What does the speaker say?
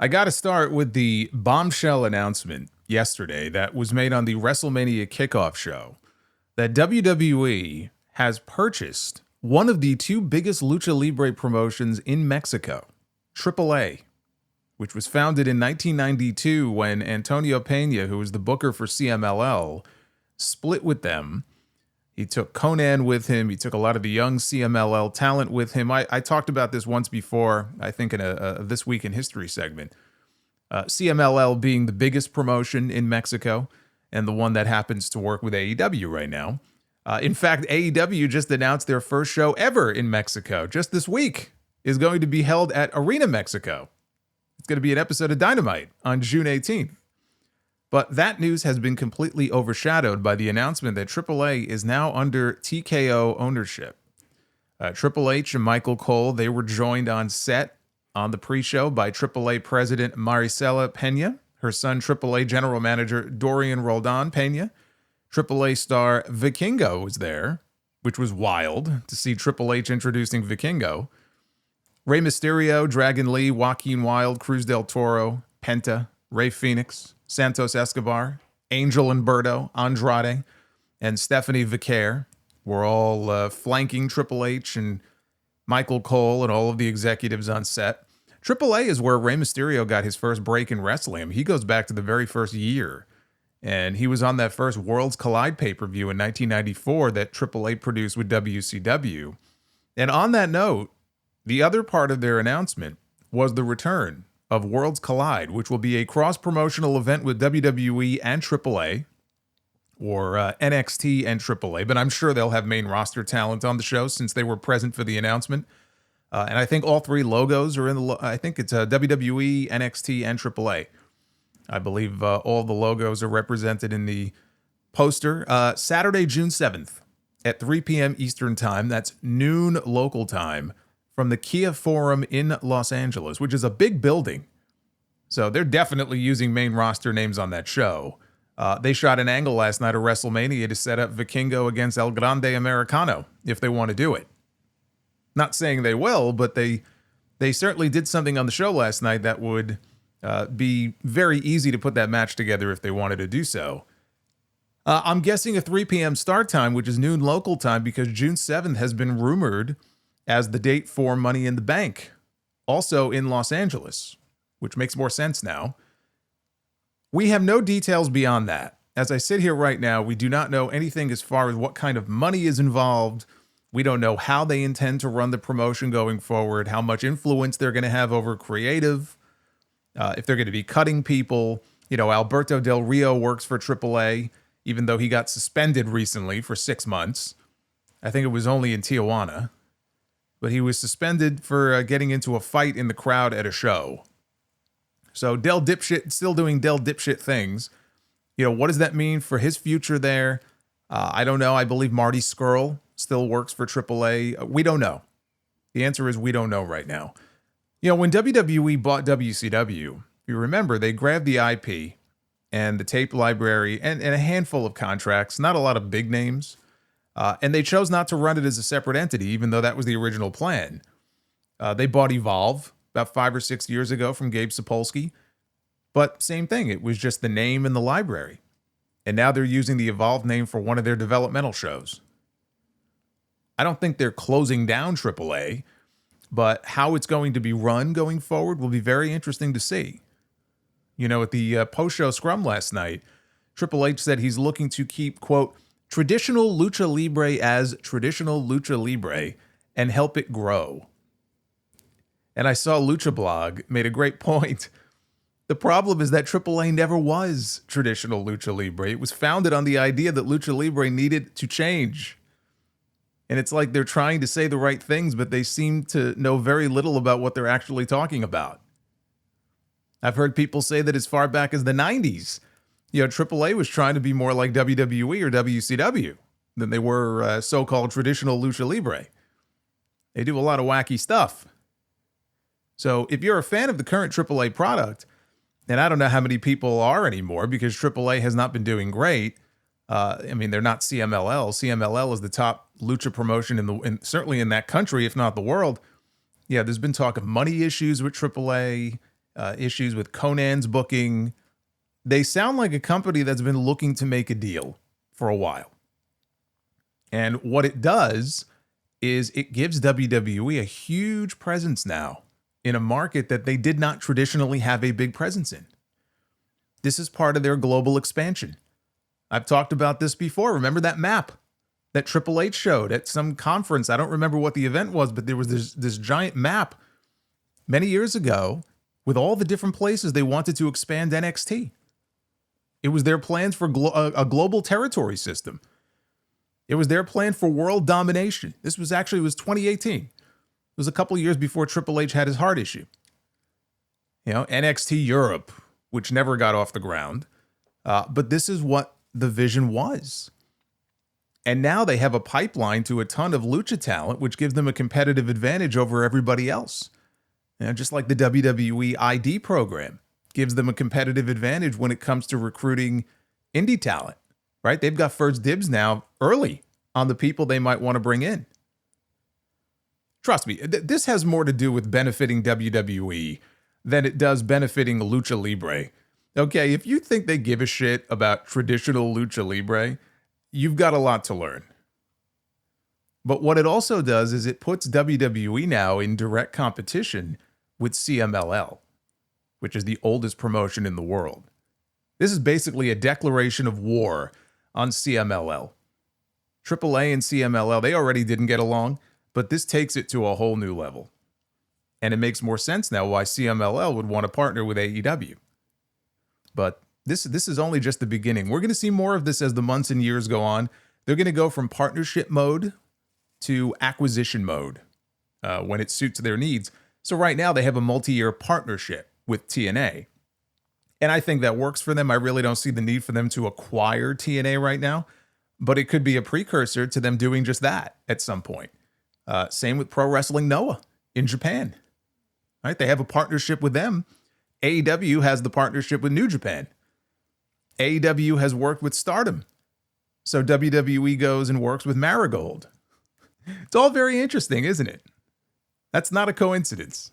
I got to start with the bombshell announcement yesterday that was made on the WrestleMania kickoff show that WWE has purchased one of the two biggest lucha libre promotions in Mexico, AAA, which was founded in 1992 when Antonio Pena, who was the booker for CMLL, split with them. He took Conan with him. He took a lot of the young CMLL talent with him. I talked about this once before, I think in a This Week in History segment. CMLL being the biggest promotion in Mexico and the one that happens to work with AEW right now. In fact, AEW just announced their first show ever in Mexico just this week is going to be held at Arena Mexico. It's going to be an episode of Dynamite on June 18th. But that news has been completely overshadowed by the announcement that AAA is now under TKO ownership. Triple H and Michael Cole, they were joined on set on the pre-show by AAA president Maricela Pena, her son AAA general manager Dorian Roldan Pena. AAA star Vikingo was there, which was wild to see Triple H introducing Vikingo. Rey Mysterio, Dragon Lee, Joaquin Wilde, Cruz del Toro, Penta, Rey Fenix, Santos Escobar, Angel Umberto, Andrade, and Stephanie Vicaire were all flanking Triple H and Michael Cole and all of the executives on set. AAA is where Rey Mysterio got his first break in wrestling. I mean, he goes back to the very first year. And he was on that first Worlds Collide pay-per-view in 1994 that AAA produced with WCW. And on that note, the other part of their announcement was the return of Worlds Collide, which will be a cross-promotional event with WWE and AAA, or NXT and AAA, but I'm sure they'll have main roster talent on the show since they were present for the announcement. And I think all three logos are in the, I think it's WWE, NXT, and AAA. I believe all the logos are represented in the poster. Saturday, June 7th at 3 p.m. Eastern Time. That's noon local time from the Kia Forum in Los Angeles, which is a big building. So they're definitely using main roster names on that show. They shot an angle last night at WrestleMania to set up Vikingo against El Grande Americano if they want to do it. Not saying they will, but they certainly did something on the show last night that would be very easy to put that match together if they wanted to do so. I'm guessing a 3 p.m. start time, which is noon local time, because June 7th has been rumored as the date for Money in the Bank, also in Los Angeles, which makes more sense now. We have no details beyond that. As I sit here right now, we do not know anything as far as what kind of money is involved. We don't know how they intend to run the promotion going forward, how much influence they're going to have over creative. If they're going to be cutting people. You know, Alberto Del Rio works for AAA, even though he got suspended recently for 6 months. I think it was only in Tijuana. But he was suspended for getting into a fight in the crowd at a show. So Del Dipshit still doing Del Dipshit things. You know, what does that mean for his future there? I don't know. I believe Marty Scurll still works for AAA. We don't know. The answer is we don't know right now. You know, when WWE bought WCW, you remember they grabbed the IP and the tape library and a handful of contracts, not a lot of big names, and they chose not to run it as a separate entity, even though that was the original plan. They bought Evolve about 5 or 6 years ago from Gabe Sapolsky, but same thing. It was just the name and the library. And now they're using the Evolve name for one of their developmental shows. I don't think they're closing down AAA, but how it's going to be run going forward will be very interesting to see. You know, at the post-show scrum last night, Triple H said he's looking to keep, quote, traditional lucha libre as traditional lucha libre and help it grow. And I saw Lucha Blog made a great point. The problem is that AAA never was traditional lucha libre. It was founded on the idea that lucha libre needed to change. And it's like they're trying to say the right things, but they seem to know very little about what they're actually talking about. I've heard people say that as far back as the 90s, you know, AAA was trying to be more like WWE or WCW than they were so-called traditional lucha libre. They do a lot of wacky stuff. So if you're a fan of the current AAA product, and I don't know how many people are anymore because AAA has not been doing great. I mean, they're not CMLL. CMLL is the top lucha promotion certainly in that country, if not the world. Yeah, there's been talk of money issues with AAA issues with Conan's booking. They sound like a company that's been looking to make a deal for a while. And what it does is it gives WWE a huge presence now in a market that they did not traditionally have a big presence in. This is part of their global expansion. I've talked about this before. Remember that map that Triple H showed at some conference? I don't remember what the event was, but there was this giant map many years ago with all the different places they wanted to expand NXT. It was their plans for a global territory system. It was their plan for world domination. This was 2018. It was a couple years before Triple H had his heart issue. NXT Europe, which never got off the ground. But this is what the vision was. And now they have a pipeline to a ton of lucha talent, which gives them a competitive advantage over everybody else. Just like the WWE ID program gives them a competitive advantage when it comes to recruiting indie talent, right? They've got first dibs now early on the people they might want to bring in. Trust me, this has more to do with benefiting WWE than it does benefiting Lucha Libre. Okay, if you think they give a shit about traditional Lucha Libre, you've got a lot to learn. But what it also does is it puts WWE now in direct competition with CMLL, which is the oldest promotion in the world. This is basically a declaration of war on CMLL. AAA and CMLL, they already didn't get along, but this takes it to a whole new level. And it makes more sense now why CMLL would want to partner with AEW. But this is only just the beginning. We're going to see more of this as the months and years go on. They're going to go from partnership mode to acquisition mode when it suits their needs. So right now they have a multi-year partnership with TNA. And I think that works for them. I really don't see the need for them to acquire TNA right now, but it could be a precursor to them doing just that at some point. Same with Pro Wrestling Noah in Japan. Right? They have a partnership with them. AEW has the partnership with New Japan. AEW has worked with Stardom. So WWE goes and works with Marigold. It's all very interesting, isn't it? That's not a coincidence.